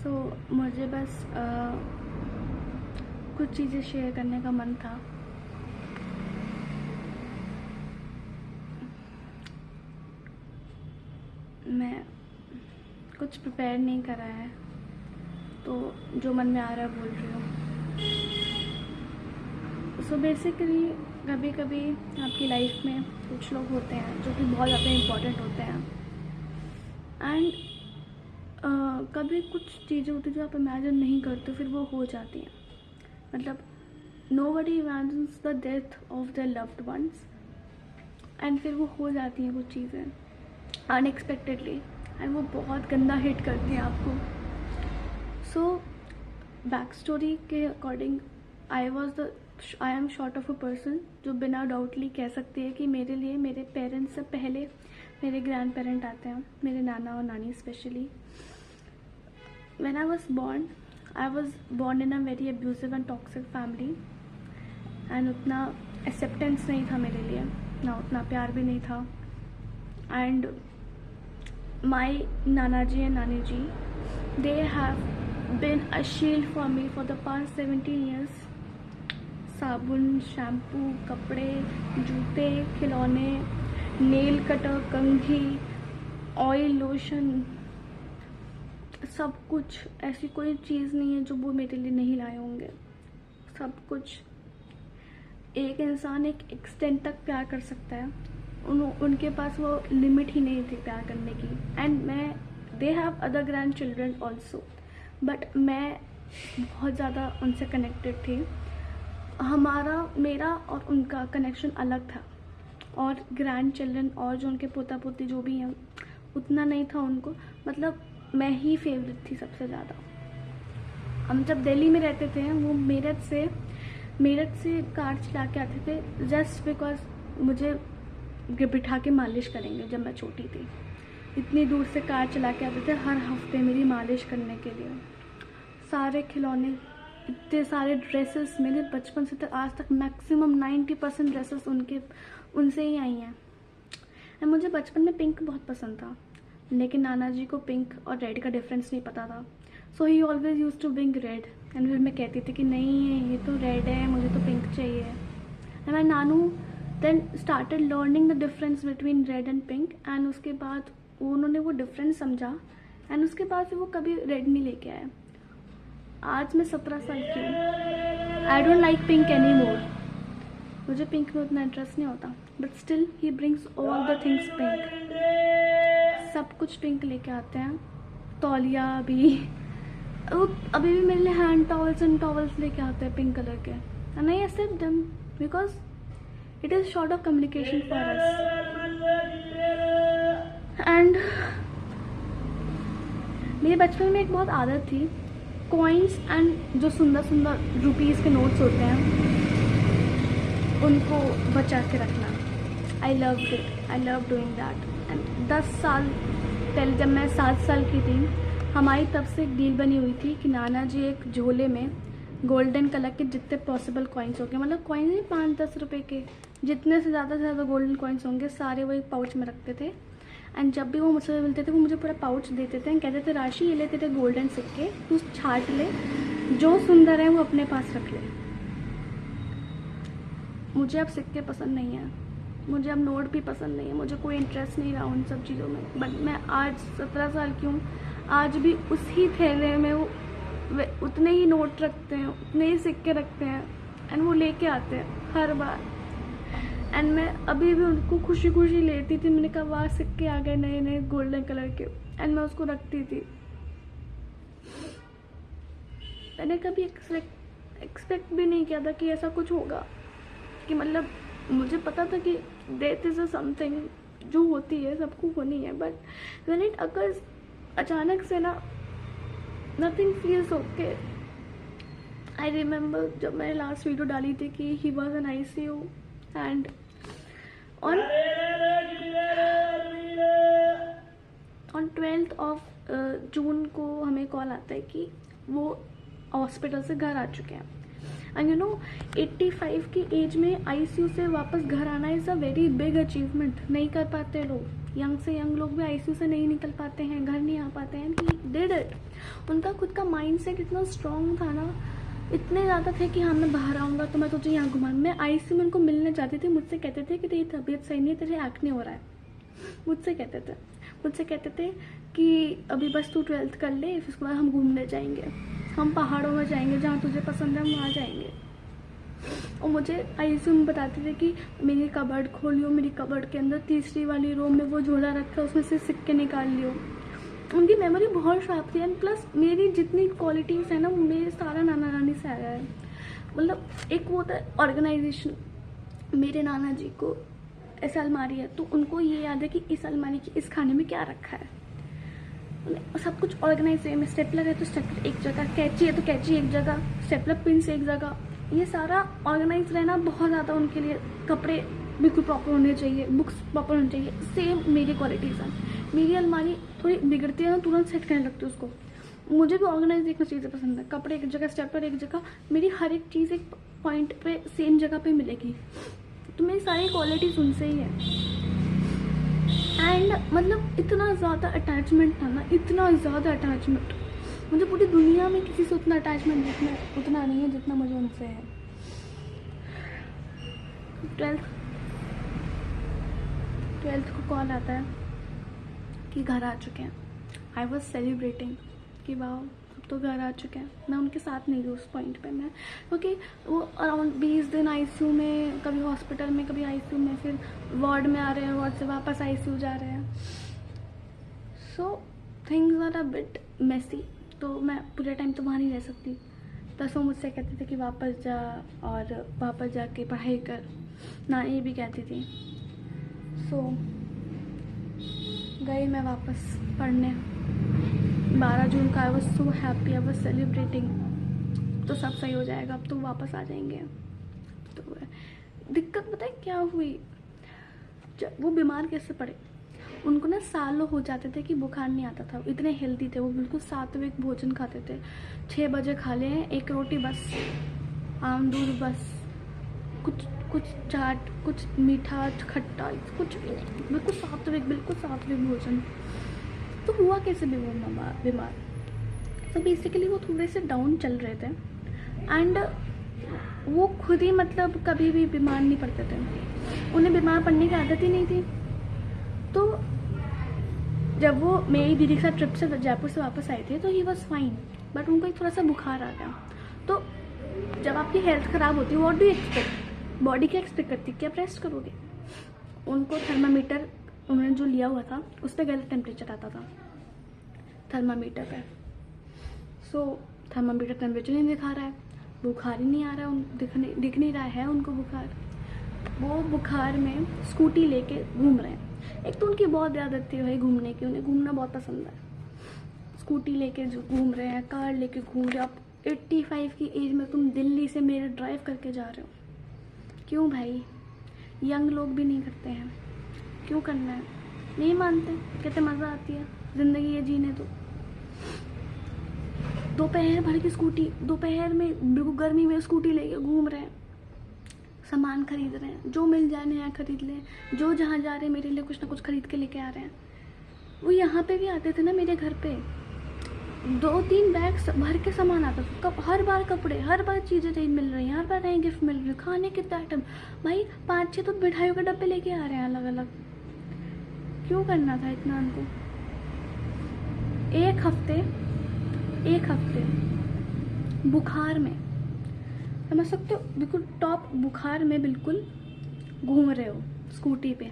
सो मुझे बस कुछ चीज़ें शेयर करने का मन था। मैं कुछ प्रिपेयर नहीं करा है, तो जो मन में आ रहा है बोल रही हूँ। सो बेसिकली कभी कभी आपकी लाइफ में कुछ लोग होते हैं जो कि बहुत ज़्यादा इम्पोर्टेंट होते हैं, एंड कभी कुछ चीज़ें होती हैं जो आप इमेजिन नहीं करते, फिर वो हो जाती हैं। मतलब nobody imagines the death of their loved ones, and फिर वो हो जाती हैं कुछ चीज़ें अनएक्सपेक्टेडली, एंड वो बहुत गंदा हिट करती हैं आपको। सो बैक स्टोरी के according I am short of a person जो बिना डाउटली कह सकती है कि मेरे लिए मेरे पेरेंट्स से पहले मेरे ग्रैंड पेरेंट आते हैं, मेरे नाना और नानी specially. When I was born in a very abusive and toxic family, and उतना एक्सेप्टेंस नहीं था मेरे लिए, ना उतना प्यार भी नहीं था। And my Nana ji and नानी जी, they have been a shield for me for the past 17 years. साबुन, शैम्पू, कपड़े, जूते, खिलौने, नेल कटर, कंघी, ऑयल, लोशन, सब कुछ। ऐसी कोई चीज़ नहीं है जो वो मेरे लिए नहीं लाए होंगे। सब कुछ। एक इंसान एक एक्सटेंट तक प्यार कर सकता है, उनके पास वो लिमिट ही नहीं थी प्यार करने की। And they have other grand children also, but मैं बहुत ज़्यादा उनसे कनेक्टेड थी। मेरा और उनका कनेक्शन अलग था, और ग्रैंड चिल्ड्रन और जो उनके पोता पोती जो भी हैं उतना नहीं था उनको। मतलब मैं ही फेवरेट थी सबसे ज़्यादा। हम जब दिल्ली में रहते थे, वो मेरठ से कार चला के आते थे जस्ट बिकॉज मुझे बिठा के मालिश करेंगे। जब मैं छोटी थी, इतनी दूर से कार चला के आते थे हर हफ्ते मेरी मालिश करने के लिए। सारे खिलौने, इतने सारे ड्रेसेस, मेरे बचपन से आज तक मैक्सिमम 90% ड्रेसेस उनसे ही आई हैं। एंड मुझे बचपन में पिंक बहुत पसंद था, लेकिन नाना जी को पिंक और रेड का डिफरेंस नहीं पता था। So he always use to bring red, and फिर मैं कहती थी कि नहीं, ये तो रेड है, मुझे तो पिंक चाहिए। एंड माई नानू then started learning the difference between red and pink, and उसके बाद उन्होंने वो डिफरेंस समझा, एंड उसके बाद फिर वो कभी रेड नहीं लेके आए। आज मैं 17 साल की हूँ। I don't like pink any more. मुझे पिंक में उतना इंटरेस्ट नहीं होता, but still he brings all the things pink. सब कुछ पिंक लेके आते हैं। तौलिया भी, अभी भी मेरे लिए हैंड टॉवल्स एंड टॉवल्स लेके आते हैं पिंक कलर के, and I accept them because it is short of communication for us. And मेरे बचपन में एक बहुत आदत थी, कॉइन्स एंड जो सुंदर सुंदर रुपीज़ के नोट्स होते हैं उनको बचा के रखना। I love it, I love doing that. And 10 साल पहले जब मैं 7 साल की थी, हमारी तब से एक डील बनी हुई थी कि नाना जी एक झोले में गोल्डन कलर के जितने पॉसिबल कॉइन्स होंगे, मतलब कॉइन्स नहीं, 5-10 रुपये के, जितने से ज़्यादा गोल्डन कॉइन्स होंगे सारे वो एक पाउच में रखते थे। एंड जब भी वो मुझसे मिलते थे वो मुझे पूरा पाउच देते थे, कहते थे राशि ये लेते थे गोल्डन सिक्के, तू छाट ले, जो सुंदर है वो अपने पास रख ले। मुझे अब सिक्के पसंद नहीं है, मुझे अब नोट भी पसंद नहीं है, मुझे कोई इंटरेस्ट नहीं रहा उन सब चीज़ों में। बट मैं आज 17 साल की हूँ, आज भी उसी थैले में वो उतने ही नोट रखते हैं, उतने ही सिक्के रखते हैं, एंड वो लेके आते हैं हर बार। एंड मैं अभी भी उनको खुशी खुशी लेती थी। मैंने कहा वाह, सिक्के आ गए नए नए गोल्डन कलर के, एंड मैं उसको रखती थी। मैंने कभी एक्सपेक्ट भी नहीं किया था कि ऐसा कुछ होगा, कि मतलब मुझे पता था कि डेथ इज़ अ समथिंग जो होती है, सबको होनी है, बट व्हेन इट अकर्स अचानक से ना, nothing feels okay. I remember जब मैंने लास्ट वीडियो डाली थी कि he was an ICU, and on 12th of जून को हमें कॉल आता है कि वो हॉस्पिटल से घर आ चुके हैं। एंड यू नो 85 की एज में ICU से वापस घर आना is a very big achievement. नहीं कर पाते लोग, यंग से यंग लोग भी ICU से नहीं निकल पाते हैं, घर नहीं आ पाते हैं। He did it. उनका खुद का माइंड सेट इतना स्ट्रॉन्ग था ना, इतने ज़्यादा थे कि हाँ मैं बाहर आऊँगा तो मैं तुझे यहाँ घुमा। मैं आईसीयू में उनको मिलने जाती थी, मुझसे कहते थे कि तेरी तबीयत सही नहीं है, तेरे एक्ने हो रहा है। मुझसे कहते थे कि अभी बस तू 12th कर ले, फिर उसके बाद हम घूमने जाएंगे, हम पहाड़ों में जाएंगे, जहाँ तुझे पसंद है हम वहाँ जाएंगे। और मुझे आईसीयू में बताते थे कि मेरी कबर्ड खोलियो, मेरी कबर्ड के अंदर तीसरी वाली रो में वो झोला रखा है, उसमें से सिक्के निकाल लियो। उनकी मेमोरी बहुत शार्प थी। एंड प्लस मेरी जितनी क्वालिटीज़ है ना, वो मेरे सारा नाना नानी से आया है। मतलब एक वो होता है ऑर्गेनाइजेशन। मेरे नाना जी को ऐसा अलमारी है तो उनको ये याद है कि इस अलमारी की इस खाने में क्या रखा है। सब कुछ ऑर्गेनाइज है। स्टेपलर है तो स्टेपलर एक जगह, कैंची है तो कैंची एक जगह, स्टेपलर पिन एक जगह। ये सारा ऑर्गेनाइज रहना बहुत ज़्यादा उनके लिए। कपड़े बिल्कुल प्रॉपर होने चाहिए, बुक्स प्रॉपर होनी चाहिए। सेम मेरी क्वालिटीज़ हैं। मेरी अलमारी थोड़ी बिगड़ती है ना, तुरंत सेट करने लगती है उसको। मुझे भी ऑर्गेनाइज देखना चीज़ें पसंद है। कपड़े एक जगह, स्टेपलर एक जगह, मेरी हर एक चीज़ एक पॉइंट पे सेम जगह पे मिलेगी। तो मेरी सारी क्वालिटीज़ उनसे ही है। एंड मतलब इतना ज़्यादा अटैचमेंट था ना, इतना ज़्यादा अटैचमेंट। मुझे पूरी दुनिया में किसी से उतना अटैचमेंट उतना नहीं है जितना मुझे उनसे है। 12th को कॉल आता है कि घर आ चुके हैं। आई वॉज सेलिब्रेटिंग कि वाह अब तो घर आ चुके हैं। मैं उनके साथ नहीं थी उस पॉइंट पे मैं, क्योंकि वो अराउंड 20 दिन आईसीयू में, कभी हॉस्पिटल में, कभी आईसीयू में, फिर वार्ड में आ रहे हैं, वार्ड से वापस आईसीयू जा रहे हैं। So things are a bit messy. तो मैं पूरे टाइम तो वहाँ नहीं रह सकती। बस वो मुझसे कहते थे कि वापस जा और वापस जाके पढ़ाई कर। नानी भी कहती थी। सो गई मैं वापस पढ़ने। 12 जून का I was so happy, I was celebrating. तो सब सही हो जाएगा, अब तो वापस आ जाएंगे। तो दिक्कत पता है क्या हुई, जब वो बीमार कैसे पड़े। उनको ना सालों हो जाते थे कि बुखार नहीं आता था। इतने हेल्दी थे वो, बिल्कुल सात्विक भोजन खाते थे। 6 बजे खा लें 1 रोटी बस, आम दूध बस, कुछ चाट, कुछ मीठा खट्टा, कुछ भी नहीं, बिल्कुल सात्विक भोजन। तो हुआ कैसे भी वो बीमार। तो बेसिकली वो थोड़े से डाउन चल रहे थे। एंड वो खुद ही मतलब कभी भी बीमार नहीं पड़ते थे। उन्हें बीमार पड़ने की आदत ही नहीं थी। तो जब वो मेरी दीदी के साथ ट्रिप से जयपुर से वापस आए थे तो ही वॉज फाइन, बट उनको एक थोड़ा सा बुखार आ गया। तो जब आपकी हेल्थ ख़राब होती है, व्हाट डू एक्सपेक्ट, बॉडी क्या एक्सपेक्ट करती है कि आप रेस्ट करोगे। उनको थर्मामीटर उन्होंने जो लिया हुआ था उस पर गलत टेम्परेचर आता था थर्मामीटर पे। सो थर्मामीटर टेम्परेचर नहीं दिखा रहा है, बुखार ही नहीं आ रहा है, दिख नहीं रहा है उनको बुखार। वो बुखार में स्कूटी लेके घूम रहे हैं। एक तो उनकी बहुत आदत थी भाई घूमने की, उन्हें घूमना बहुत पसंद है। स्कूटी लेके जो घूम रहे हैं, कार लेके घूम रहे हो। आप 85 की एज में तुम दिल्ली से मेरे ड्राइव करके जा रहे हो। क्यों भाई, यंग लोग भी नहीं करते हैं, क्यों करना है। नहीं मानते, कहते मज़ा आती है ज़िंदगी ये जीने। तो दोपहर भर की स्कूटी, दोपहर में बिल्कुल गर्मी में स्कूटी लेके घूम रहे हैं, सामान खरीद रहे हैं, जो मिल जाए नया खरीद लें, जो जहाँ जा रहे हैं मेरे लिए कुछ ना कुछ खरीद के लेके आ रहे हैं। वो यहाँ पे भी आते थे ना मेरे घर पे, 2-3 बैग भर के सामान आता था। हर बार कपड़े, हर बार चीज़ें नई मिल रही हैं, हर बार नए गिफ्ट मिल रहे हैं, खाने के आइटम। भाई 5-6 तो मिठाइयों के डब्बे लेके आ रहे हैं अलग अलग। क्यों करना था इतना उनको। एक हफ्ते बुखार में, समझ सकते हो, बिल्कुल टॉप बुखार में बिल्कुल घूम रहे हो स्कूटी पे।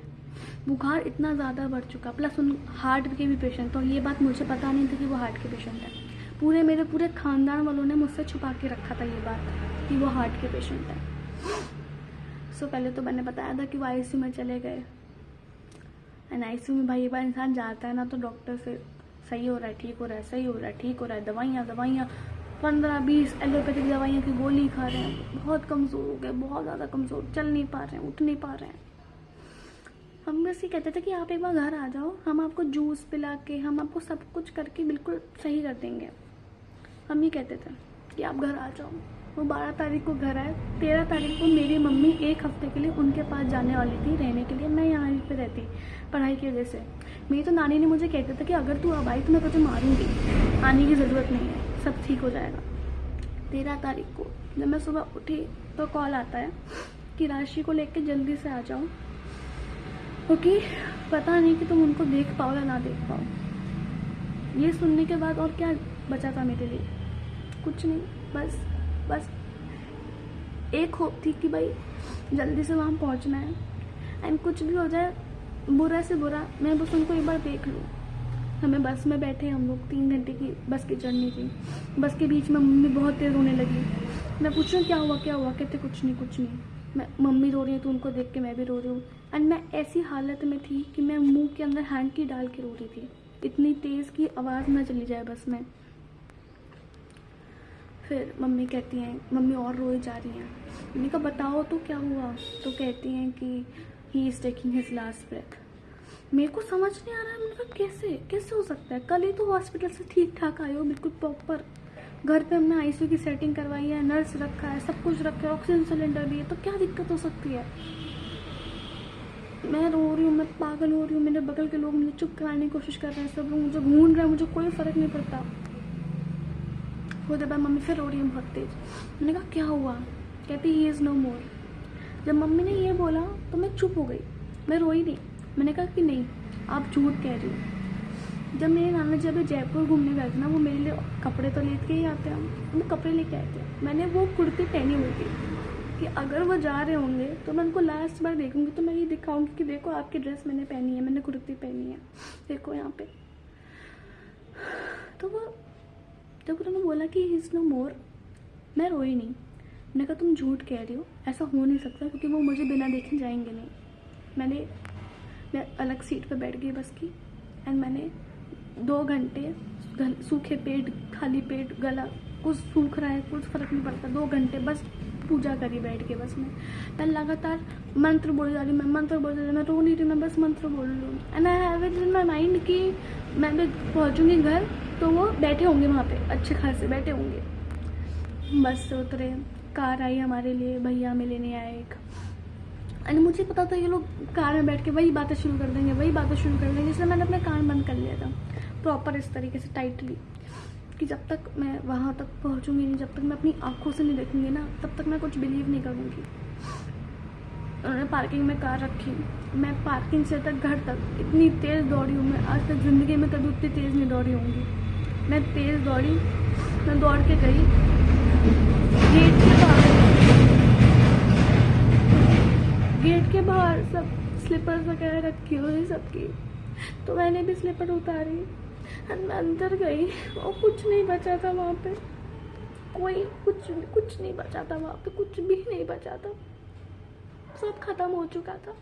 बुखार इतना ज़्यादा बढ़ चुका, प्लस उन हार्ट के भी पेशेंट। तो ये बात मुझे पता नहीं थी कि वो हार्ट के पेशेंट है। मेरे पूरे ख़ानदान वालों ने मुझसे छुपा के रखा था ये बात कि वो हार्ट के पेशेंट है। सो पहले तो मैंने बताया था कि वो आईसीयू में चले गए। एंड आईसीयू में भाई एक बार इंसान जाता है ना तो डॉक्टर से सही हो रहा है, ठीक हो रहा है, सही हो रहा है, ठीक हो रहा है, दवाइयाँ 15-20 एलोपैथिक दवाइयों की गोली खा रहे हैं, बहुत कमज़ोर हो गए, बहुत ज़्यादा कमज़ोर, चल नहीं पा रहे हैं, उठ नहीं पा रहे हैं। हम बस ये कहते थे कि आप एक बार घर आ जाओ, हम आपको जूस पिला के, हम आपको सब कुछ करके बिल्कुल सही कर देंगे। हम ये कहते थे कि आप घर आ जाओ। वो 12 तारीख को घर आए। 13 तारीख को मेरी मम्मी 1 हफ्ते के लिए उनके पास जाने वाली थी रहने के लिए। मैं यहाँ पे रहती पढ़ाई की वजह से। मेरी तो नानी ने मुझे कहते थे कि अगर तू अब आई तो मैं तुझे मारूंगी, आने की ज़रूरत नहीं है, सब ठीक हो जाएगा। 13 तारीख को जब मैं सुबह उठी तो कॉल आता है कि राशि को लेकर जल्दी से आ जाओ, क्योंकि पता नहीं कि तुम उनको देख पाओ या ना देख पाओ। ये सुनने के बाद और क्या बचा था मेरे लिए? कुछ नहीं, बस एक होप थी कि भाई जल्दी से वहाँ पहुँचना है, एंड कुछ भी हो जाए, बुरा से बुरा, मैं बस उनको एक बार देख लूँ। हमें बस में बैठे, हम लोग 3 घंटे की बस की जर्नी थी। बस के बीच में मम्मी बहुत तेज रोने लगी। मैं पूछ रही हूँ क्या हुआ, कहते कुछ नहीं। मैं मम्मी रो रही है तो उनको देख के मैं भी रो रही हूँ। एंड मैं ऐसी हालत में थी कि मैं मुंह के अंदर हैंकी डाल के रो रही थी, इतनी तेज़ कि आवाज़ ना चली जाए बस में। फिर मम्मी कहती हैं, मम्मी और रोई जा रही हैं। मैंने कहा बताओ तो क्या हुआ? तो कहती हैं कि he is taking his last breath. मेरे को समझ नहीं आ रहा है। मैंने कहा कैसे हो सकता है? कल ही तो हॉस्पिटल से ठीक ठाक आई हो, बिल्कुल प्रॉपर। घर पे हमने आईसीयू की सेटिंग करवाई है, नर्स रखा है, सब कुछ रखा है, ऑक्सीजन सिलेंडर भी है, तो क्या दिक्कत हो सकती है? मैं रो रही हूँ, मैं पागल हो रही हूँ। मेरे बगल के लोग मुझे चुप कराने की कोशिश कर रहे हैं, सब लोग मुझे घूर रहे हैं, मुझे कोई फ़र्क नहीं पड़ता। वो देर बाद मम्मी फिर रो रही है बहुत तेज। मैंने कहा क्या हुआ? कहती ही इज़ नो मोर। जब मम्मी ने ये बोला तो मैं चुप हो गई, मैं रोई नहीं। मैंने कहा कि नहीं, आप झूठ कह रही हो। जब मेरे नाना जी अभी जयपुर घूमने गए थे ना, वो मेरे लिए कपड़े तो लेके ही आते हैं, वो कपड़े लेके आए थे। मैंने वो कुर्ती पहनी हुई थी कि अगर वो जा रहे होंगे तो मैं उनको लास्ट बार देखूंगी तो मैं ये दिखाऊंगी कि देखो आपकी ड्रेस मैंने पहनी है, मैंने कुर्ती पहनी है, देखो यहाँ पे। तो वो जब उन्होंने बोला कि ही इज़ नो मोर, मैं रोई नहीं। मैंने कहा तुम झूठ कह रही हो, ऐसा हो नहीं सकता, क्योंकि वो मुझे बिना देखे जाएंगे नहीं। मैं अलग सीट पे बैठ गई बस की, एंड मैंने 2 घंटे सूखे पेट, खाली पेट, गला कुछ सूख रहा है, कुछ फ़र्क नहीं पड़ता, 2 घंटे बस पूजा करी बैठ के बस में। मैं लगातार मंत्र बोल जा रही हूँ, मैं रो नहीं रही, मैं बस मंत्र बोल रही हूँ। And I have it in my mind कि मैं भी पहुँचूँगी घर तो वो बैठे होंगे वहाँ पे, अच्छे खासे बैठे होंगे। बस से उतरे, कार आई हमारे लिए, भैया हमें लेने आए एक। एंड मुझे पता था ये लोग कार में बैठ के वही बातें शुरू कर देंगे, इसलिए मैंने अपना कान बंद कर लिया था प्रॉपर इस तरीके से टाइटली, कि जब तक मैं वहाँ तक पहुँचूंगी नहीं, जब तक मैं अपनी आँखों से नहीं देखूंगी ना, तब तक मैं कुछ बिलीव नहीं करूँगी। उन्होंने पार्किंग में कार रखी, मैं पार्किंग से तक घर तक इतनी तेज़ दौड़ी हूँ, मैं आज तक ज़िंदगी में कभी उतनी तेज़ नहीं दौड़ी होंगी। मैं तेज़ दौड़ी, मैं दौड़ के गई गेट के बाहर सब स्लीपर्स वगैरह रखी हुई सबकी, तो मैंने भी स्लीपर उतारी, मैं अंदर गई और कुछ नहीं बचा था वहाँ पे, कुछ नहीं बचा था वहाँ पे, कुछ भी नहीं बचा था, सब खत्म हो चुका था।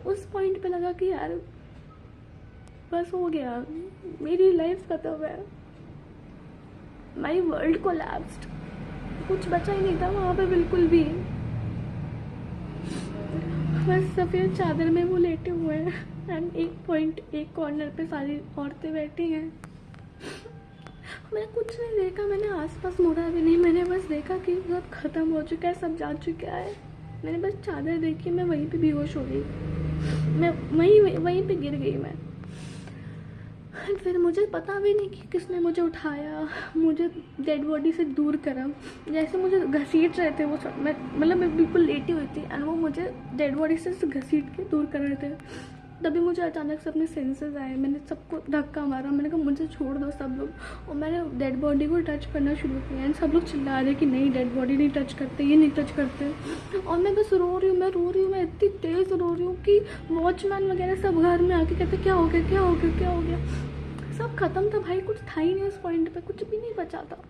उस पॉइंट पे लगा कि यार बस हो गया, मेरी लाइफ खत्म है, माई वर्ल्ड कोलैप्स्ड, कुछ बचा ही नहीं था वहाँ पे बिल्कुल भी। बस सफ़ेद चादर में वो लेटे हुए हैं, एंड एक कॉर्नर पे सारी औरतें बैठी हैं। मैंने कुछ नहीं देखा, मैंने आसपास मुड़ा भी नहीं, मैंने बस देखा कि सब खत्म हो चुका है, सब जा चुका है। मैंने बस चादर देखी, मैं वहीं पे बेहोश हो गई, मैं वहीं पे गिर गई मैं। फिर मुझे पता भी नहीं कि किसने मुझे उठाया, मुझे डेड बॉडी से दूर करा, जैसे मुझे घसीट रहे थे वो सब, मैं बिल्कुल लेटी हुई थी, एंड वो मुझे डेड बॉडी से घसीट के दूर कर रहे थे। तभी मुझे अचानक से अपने सेंसेस आए, मैंने सबको धक्का मारा, मैंने कहा मुझे छोड़ दो सब लोग, और मैंने डेड बॉडी को टच करना शुरू किया, एंड सब लोग चिल्ला रहे कि नहीं डेड बॉडी नहीं टच करते, ये नहीं टच करते। और मैं बस रो रही हूँ, मैं इतनी तेज़ रो रही हूँ कि वॉचमैन वगैरह सब घर में आके कहते क्या हो गया। सब खत्म था भाई, कुछ था ही नहीं उस पॉइंट पे, कुछ भी नहीं बचा था।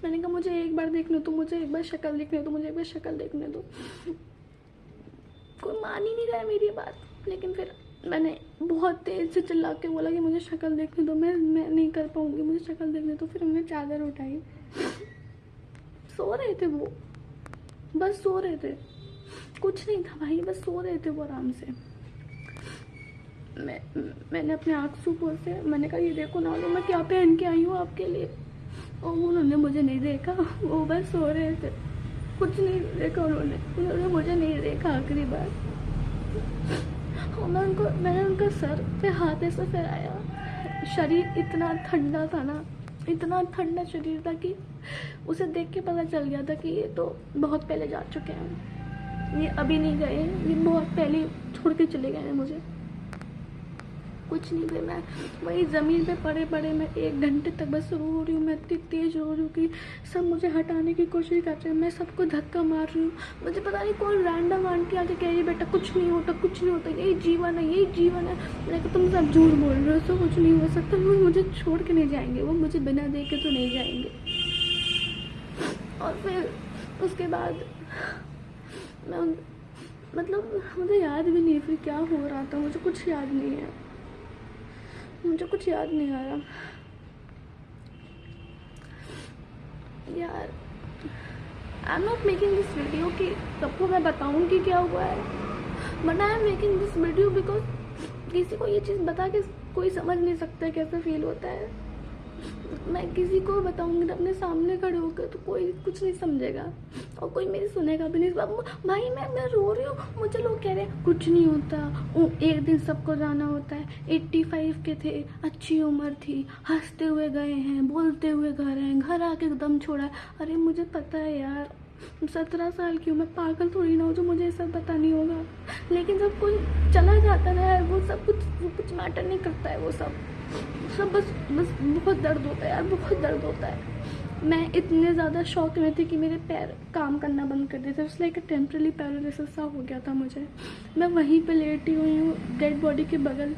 मैंने कहा मुझे एक बार देखने दो, मुझे एक बार शक्ल देखने दो, कोई मान ही नहीं रहा है मेरी बात। लेकिन फिर मैंने बहुत तेज़ से चिल्ला के बोला कि मुझे शक्ल देखने दो, मैं नहीं कर पाऊँगी, मुझे शक्ल देखने दो। फिर हमने चादर उठाई, सो रहे थे वो, बस सो रहे थे, कुछ नहीं था भाई, बस सो रहे थे वो आराम से। मैंने अपने आँख सूपों से मैंने कहा ये देखो ना लो, मैं क्या पहन के आई हूँ आपके लिए, और उन्होंने मुझे नहीं देखा, वो बस सो रहे थे, कुछ नहीं देखा उन्होंने मुझे नहीं देखा आखिरी बार। और मैंने उनका सर पे हाथ ऐसे फैलाया, शरीर इतना ठंडा था ना, इतना ठंडा शरीर था कि उसे देख के पता चल गया था कि ये तो बहुत पहले जा चुके हैं, ये अभी नहीं गए, ये बहुत पहले छोड़ के चले गए हैं मुझे। कुछ नहीं, फिर मैं वही ज़मीन पे पड़े पड़े मैं 1 घंटे तक बस रो रही हूँ। मैं इतनी तेज़ रो रही हूँ कि सब मुझे हटाने की कोशिश कर रहे हैं, मैं सबको धक्का मार रही हूँ। मुझे पता नहीं कौन रैंडम आंटी आके कह रही बेटा कुछ नहीं होता, कुछ नहीं होता, यही जीवन है, यही जीवन है। मैंने कहा तुम सब झूठ बोल रहे हो, तो कुछ नहीं हो सकता, वो मुझे छोड़ के नहीं जाएंगे, वो मुझे बिना देखे तो नहीं जाएंगे। और फिर उसके बाद मैं मतलब मुझे याद भी नहीं फिर क्या हो रहा था, मुझे कुछ याद नहीं है, मुझे कुछ याद नहीं आ रहा यार। आई am not making this video कि सबको मैं बताऊँ कि क्या हुआ है, but I am making this video because किसी को ये चीज़ बता के कोई समझ नहीं सकता कैसा फील होता है। मैं किसी को बताऊंगी अपने सामने खड़े होकर तो कोई कुछ नहीं समझेगा और कोई मेरी सुनेगा भी नहीं। भाई मैं रो रही हूँ, मुझे लोग कह रहे हैं कुछ नहीं होता, एक दिन सबको जाना होता है। 85 के थे, अच्छी उम्र थी, हंसते हुए गए हैं, बोलते हुए घर आके दम छोड़ा। अरे मुझे पता है यार, 17 साल की हूँ, मैं पागल थोड़ी ना हूँ जो मुझे ये सब पता नहीं होगा। लेकिन जब कोई चला जाता है यार, वो कुछ मैटर नहीं करता है, वो सब बस बहुत दर्द होता है यार, बहुत दर्द होता है। मैं इतने ज़्यादा शौक में थी कि मेरे पैर काम करना बंद कर दिए थे, उसलिए एक टेम्पररी पैरालिसिस सा हो गया था मुझे। मैं वहीं पे लेटी हुई हूँ डेड बॉडी के बगल,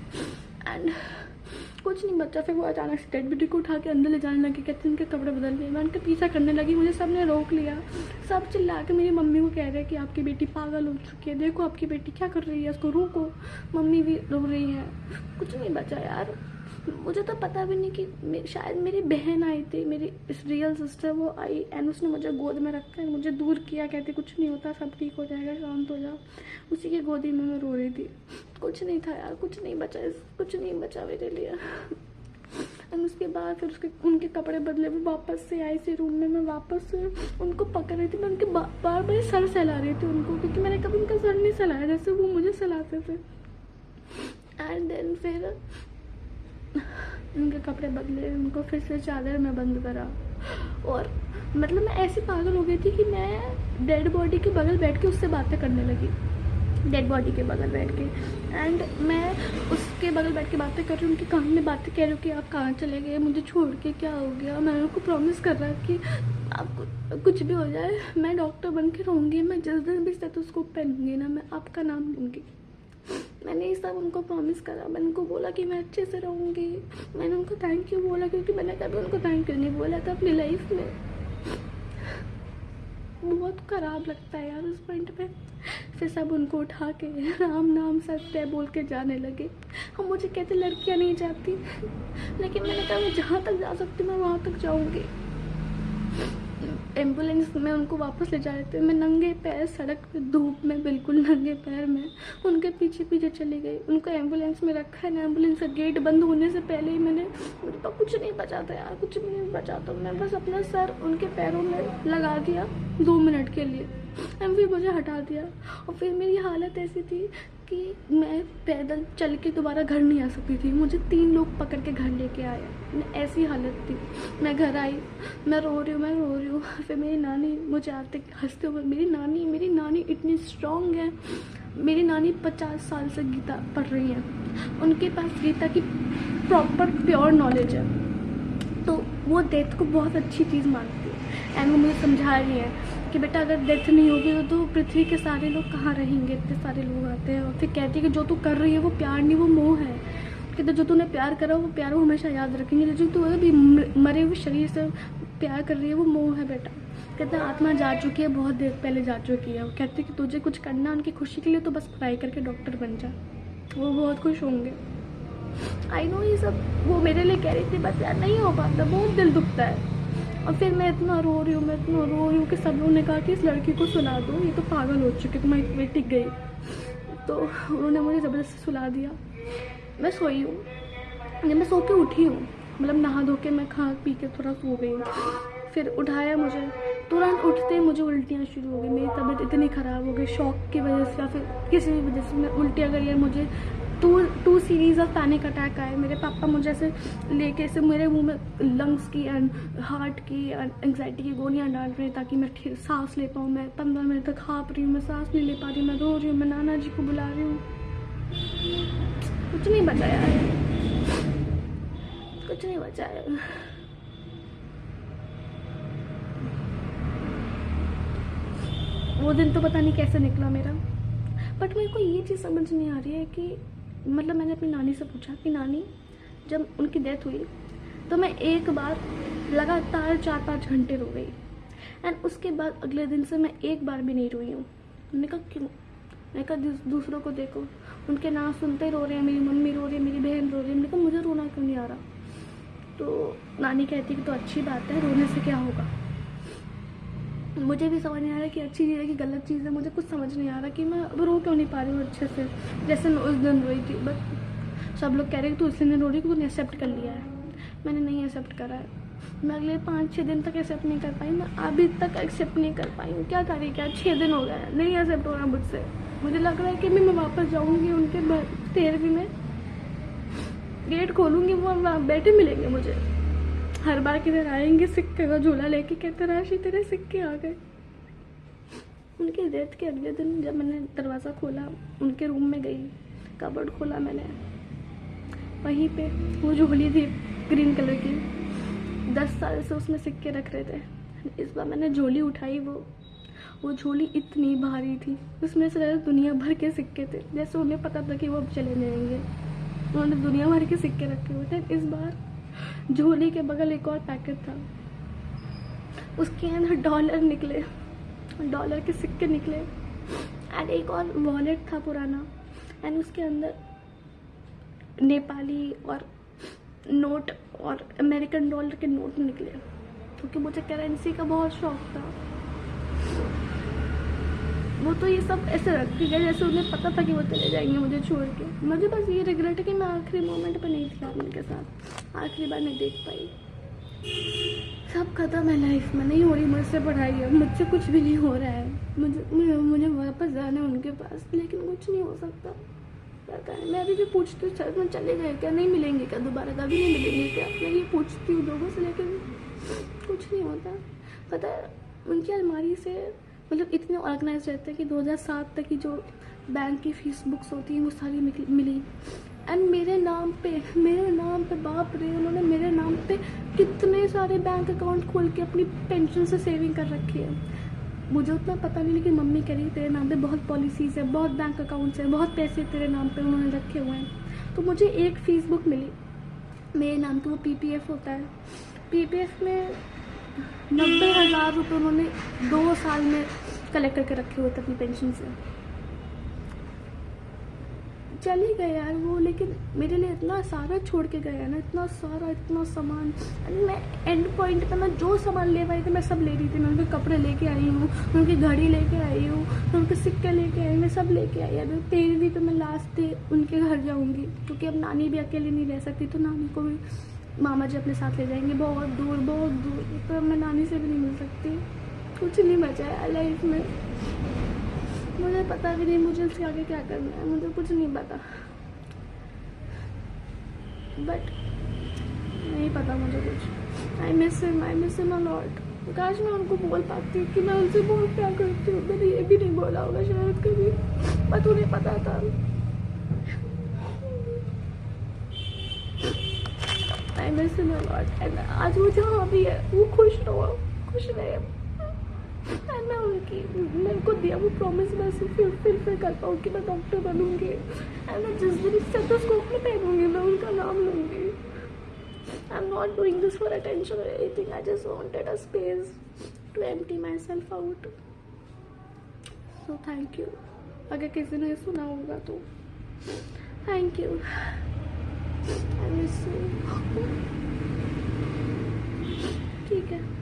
एंड कुछ नहीं बचा। फिर वो अचानक से डेड बॉडी को उठा के अंदर ले जाने लगी, कहते उनके कपड़े बदल लिए। मैं उनके पीछा करने लगी, मुझे सब ने रोक लिया, सब चिल्ला के मेरी मम्मी को कह रहे हैं कि आपकी बेटी पागल हो चुकी है, देखो आपकी बेटी क्या कर रही है, उसको रोको। मम्मी भी रो रही है, कुछ नहीं बचा यार। मुझे तो पता भी नहीं कि शायद मेरी बहन आई थी, मेरी रियल सिस्टर, वो आई एंड उसने मुझे गोद में रखा है, मुझे दूर किया, कहती कुछ नहीं होता, सब ठीक हो जाएगा, शांत हो जाओ। उसी की गोदी में मैं रो रही थी। कुछ नहीं था यार, कुछ नहीं बचा मेरे लिए। एंड उसके बाद फिर उनके कपड़े बदले, वो वापस से आई सी रूम में, मैं वापस से उनको पकड़ रही थी, मैं उनके बार बार सर सहला रही थी उनको, क्योंकि मैंने कभी उनका सर नहीं सहलाया जैसे वो मुझे सहलाते थे। एंड देन फिर उनके कपड़े बदले, उनको फिर से चादर में बंद करा, और मतलब मैं ऐसी पागल हो गई थी कि मैं डेड बॉडी के बगल बैठ के उससे बातें करने लगी, डेड बॉडी के बगल बैठ के। एंड मैं उसके बगल बैठ के बातें कर रही हूँ, उनके कान में बातें कह रही हूँ कि आप कहाँ चले गए, मुझे छोड़ के, क्या हो गया। मैं उनको प्रॉमिस कर रहा कि आप कुछ भी हो जाए मैं डॉक्टर बन के रहूँगी, मैं जिस दिन भी स्टेथोस्कोप पहनूंगी ना, मैं आपका नाम लूँगी। मैंने ये सब उनको प्रॉमिस करा, मैंने उनको बोला कि मैं अच्छे से रहूँगी। मैंने उनको थैंक यू बोला, क्योंकि मैंने कभी उनको थैंक यू नहीं बोला था अपनी लाइफ में। बहुत ख़राब लगता है यार उस पॉइंट पे। फिर सब उनको उठा के राम नाम सत्य बोल के जाने लगे। हम मुझे कहते लड़कियाँ नहीं जाती, लेकिन मैंने कहा मैं जहाँ तक जा सकती हूँ मैं वहाँ तक जाऊँगी। एम्बुलेंस में उनको वापस ले जा रहे थे, मैं नंगे पैर सड़क पे धूप में, बिल्कुल नंगे पैर में उनके पीछे पीछे चली गई। उनको एम्बुलेंस में रखा है ना, एम्बुलेंस का गेट बंद होने से पहले ही मेरे पास कुछ नहीं बचा था यार, कुछ भी नहीं बचा था। मैं बस अपना सर उनके पैरों में लगा दिया 2 मिनट के लिए, एंड फिर मुझे हटा दिया। और फिर मेरी हालत ऐसी थी कि मैं पैदल चल के दोबारा घर नहीं आ सकती थी, मुझे 3 लोग पकड़ के घर लेके आए। मैं ऐसी हालत थी। मैं घर आई, मैं रो रही हूँ। फिर मेरी नानी मुझे आते हंसते हुए, मेरी नानी इतनी स्ट्रॉन्ग है। मेरी नानी 50 साल से गीता पढ़ रही है, उनके पास गीता की प्रॉपर प्योर नॉलेज है, तो वो डेथ को बहुत अच्छी चीज़ मानती है। एंड वो मुझे समझा रही है कि बेटा अगर डेथ नहीं होगी तो पृथ्वी के सारे लोग कहाँ रहेंगे, इतने सारे लोग आते हैं। और फिर कहती है कि जो तू कर रही है वो प्यार नहीं, वो मोह है। कहते जो तूने प्यार करा वो प्यार वो हमेशा याद रखेंगे, जो तू अभी मरे हुए शरीर से प्यार कर रही है वो मोह है बेटा। कहते आत्मा जा चुकी है, बहुत देर पहले जा चुकी है। वो कहते कि तुझे कुछ करना उनकी खुशी के लिए तो बस पढ़ाई करके डॉक्टर बन जा, वो बहुत खुश होंगे। आई नो ये सब वो मेरे लिए कह रही थी, बस यार नहीं हो पाता, बहुत दिल दुखता है। और फिर मैं इतना रो रही हूँ कि सब लोगों ने कहा कि इस लड़की को सुला दो, ये तो पागल हो चुकी है, तुम्हारी बेटी गई। तो उन्होंने मुझे ज़बरदस्ती सुला दिया। मैं सोई हूँ, जब मैं सो के उठी हूँ मतलब नहा धो के मैं खा पी के थोड़ा सो गई, फिर उठाया मुझे, तुरंत उठते ही मुझे उल्टियाँ शुरू हो गई। मेरी तबीयत इतनी ख़राब हो गई शॉक की वजह से या फिर किसी भी वजह से, मैं उल्टियाँ करी है। मुझे two series of panic attack आए। मेरे पापा मुझे ऐसे लेके ऐसे मेरे मुंह में लंग्स की एंड हार्ट की एंड एंग्जाइटी की गोलियां डाल रहे हैं ताकि मैं ठीक सांस ले पाऊँ। मैं 15 मिनट तक हाँप रही हूँ, मैं सांस नहीं ले पा रही, मैं रो रही हूँ, मैं नाना जी को बुला रही हूँ। कुछ नहीं बचा यार, कुछ नहीं बचा है। वो दिन तो पता नहीं कैसे निकला मेरा। बट मेरे को ये चीज़ समझ नहीं आ रही है कि मतलब मैंने अपनी नानी से पूछा कि नानी, जब उनकी डेथ हुई तो मैं एक बार लगातार 4-5 घंटे रो गई एंड उसके बाद अगले दिन से मैं एक बार भी नहीं रोई हूँ। मैंने कहा क्यों? मैंने कहा दूसरों को देखो, उनके नाम सुनते ही रो रहे हैं, मेरी मम्मी रो रही है, मेरी बहन रो रही है। मैंने कहा मुझे रोना क्यों नहीं आ रहा? तो नानी कहती कि तो अच्छी बात है, रोने से क्या होगा। मुझे भी समझ नहीं आ रहा कि अच्छी चीज़ है कि गलत चीज़ है। मुझे कुछ समझ नहीं आ रहा कि मैं अब रो क्यों नहीं पा रही हूँ अच्छे से, जैसे मैं उस दिन रोई थी। बट सब लोग कह रहे हैं कि तू इसलिए नहीं रो रही कि तूने एक्सेप्ट कर लिया है। मैंने नहीं एक्सेप्ट करा है। मैं अगले 5-6 दिन तक एक्सेप्ट नहीं कर पाई। मैं अभी तक एक्सेप्ट नहीं कर पाई हूँ। क्या करें, क्या 6 दिन हो गए नहीं एक्सेप्ट हो रहा मुझसे। मुझे लग रहा है कि मैं वापस जाऊँगी उनके 13वीं में, गेट खोलूँगी, वो बैठे मिलेंगे मुझे हर बार की तरह। आएंगे सिक्के का झोला लेके, कहते राशि तेरे सिक्के आ गए। उनकी डेथ के अगले दिन जब मैंने दरवाज़ा खोला, उनके रूम में गई, कबर्ड खोला मैंने, वहीं पे वो झोली थी ग्रीन कलर की। 10 साल से उसमें सिक्के रख रहे थे। इस बार मैंने झोली उठाई, वो झोली इतनी भारी थी, उसमें से दुनिया भर के सिक्के थे। जैसे उन्हें पता था कि वो अब चले जाएंगे, उन्होंने दुनिया भर के सिक्के रखे हुए थे। इस बार झोली के बगल एक और पैकेट था, उसके अंदर डॉलर निकले, डॉलर के सिक्के निकले एंड एक और वॉलेट था पुराना एंड उसके अंदर नेपाली और नोट और अमेरिकन डॉलर के नोट निकले, क्योंकि मुझे करेंसी का बहुत शौक था। वो तो ये सब ऐसे रख के गए जैसे उन्हें पता था कि वो चले जाएंगे मुझे छोड़ के। मुझे बस ये रिग्रेट है कि मैं आखिरी मोमेंट पे नहीं थी उनके साथ, आखिरी बार नहीं देख पाई। सब खत्म है लाइफ में, नहीं हो रही मुझसे पढ़ाई, अब मुझसे कुछ भी नहीं हो रहा है। मुझे वापस जाना है उनके पास, लेकिन कुछ नहीं हो सकता। पता है, मैं अभी भी पूछती हूँ सर में चले गए क्या, नहीं मिलेंगे क्या दोबारा, कभी नहीं मिलेंगे क्या, मैं ये पूछती हूँ लोगों से, लेकिन कुछ नहीं होता। पता है उनकी अलमारी से मतलब इतने ऑर्गेनाइज रहते हैं कि 2007 तक की जो बैंक की फीस बुक्स होती हैं वो सारी मिली एंड मेरे नाम पे बाप रे, उन्होंने मेरे नाम पे कितने सारे बैंक अकाउंट खोल के अपनी पेंशन से सेविंग कर रखी है। मुझे उतना पता नहीं, लेकिन मम्मी कह रही तेरे नाम पे बहुत पॉलिसीज़ है, बहुत बैंक अकाउंट्स है, बहुत पैसे तेरे नाम पे उन्होंने रखे हुए हैं। तो मुझे एक फीस बुक मिली मेरे नाम पे, वो PPF होता है। PPF में 90,000 रुपये उन्होंने 2 साल में कलेक्ट करके रखे हुए थे अपनी पेंशन से। चले गए यार वो, लेकिन मेरे लिए इतना सारा छोड़ के गए ना, इतना सारा, इतना सामान। मैं एंड पॉइंट पे मैं जो सामान ले पाई थी मैं सब ले रही थी। मैं उनके कपड़े लेके आई हूँ, उनकी घड़ी लेके आई हूँ, उनके सिक्के लेके आई, मैं सब लेके आई। अभी 13वीं पे मैं लास्ट डे उनके घर जाऊँगी, क्योंकि अब नानी भी अकेली नहीं रह सकती, तो नानी को भी मामा जी अपने साथ ले जाएंगे बहुत दूर, तो मैं नानी से भी नहीं मिल सकती। कुछ नहीं बचा है लाइफ में, मुझे पता भी नहीं मुझे उसके आगे क्या करना है, मुझे कुछ नहीं पता। बट नहीं पता मुझे कुछ। I miss him a lot. काश मैं उनको बोल पाती कि मैं उनसे बहुत प्यार करती हूँ। मैंने ये भी नहीं बोला होगा शायद कभी, बट उन्हें पता था। I miss him a lot and आज वो जहाँ भी है वो खुश रहे। मैं उनको दिया वो प्रॉमिस मैं फिर कर पाऊँ कि मैं डॉक्टर बनूंगी एंड मैं जिस दिन स्टेथोस्कोप में पहनूंगी मैं उनका नाम लूंगी। I am not doing this for attention और anything, I just wanted a space to empty myself out. So thank you, अगर किसी ने सुना होगा तो thank you. I miss you. ठीक है।